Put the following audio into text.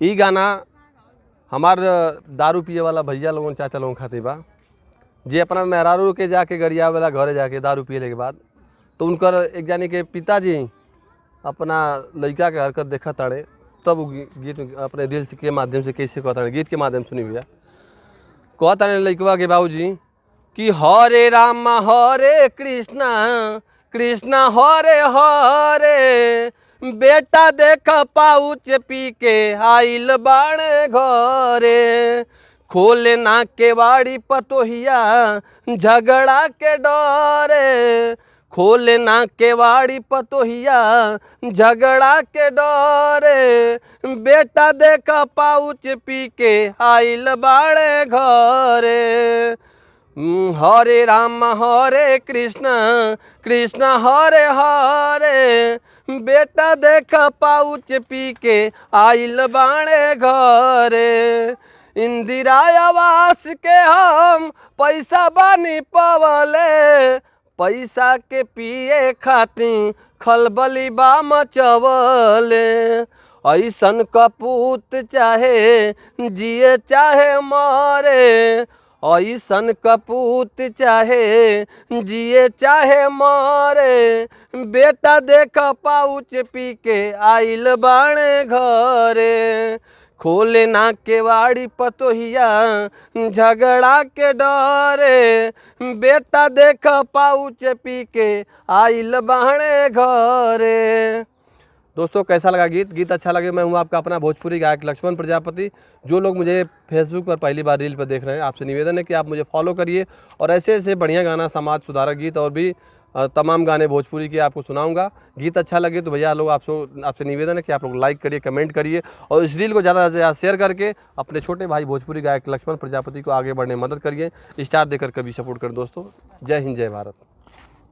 ई गाना हमार दारू पिए वाला भैया लोगन चाचा लोगन खातिर बा, जे अपना मेहरारू के जाके गरिया वाला घरे जाके दारू पिए के बाद तो उनकर एक जानी के पिताजी अपना लड़का के हरकत देखा ताड़े, तब वो गीत अपने दिल के माध्यम से कैसे कहता गीत के माध्यम सुनी भैया। कहता लड़कवा के बाबूजी कि हरे राम हरे कृष्णा कृष्णा हरे हरे, बेटा देख पाउच पी के आइल बाणे घरे, खोले ना के वाड़ी पतोहिया झगड़ा के डरे, खोले ना के वाड़ी पतोहिया झगड़ा के डरे, बेटा देख पाउच पी के आइल बाणे घरे। हरे राम हरे कृष्ण कृष्ण हरे हरे, बेटा देख पाउच पी के आइल बाणे घरे, इंदिरा आवास के हम पैसा बानी पवले, पैसा के पिए खातिर खलबली बा मचवले, ऐसन कपूत चाहे जिए चाहे मरे, ऐसन कपूत चाहे जिए चाहे मरे, बेटा देख पाउच पी के आइल बाणे घरे, खोले ना के वाड़ी पतोहिया झगड़ा के डरे, बेटा देख पाउच पी के आइल बाणे घरे। दोस्तों कैसा लगा गीत? गीत अच्छा लगे मैं हूँ आपका अपना भोजपुरी गायक लक्ष्मण प्रजापति। जो लोग मुझे फेसबुक पर पहली बार रील पर देख रहे हैं, आपसे निवेदन है कि आप मुझे फॉलो करिए और ऐसे ऐसे बढ़िया गाना, समाज सुधारक गीत और भी तमाम गाने भोजपुरी के आपको सुनाऊंगा। गीत अच्छा लगे तो भैया लोग आपसे निवेदन है कि आप लोग लाइक करिए, कमेंट करिए और इस रील को ज़्यादा से ज़्यादा शेयर करके अपने छोटे भाई भोजपुरी गायक लक्ष्मण प्रजापति को आगे बढ़ने में मदद करिए। स्टार देकर कभी सपोर्ट करें दोस्तों। जय हिंद, जय भारत।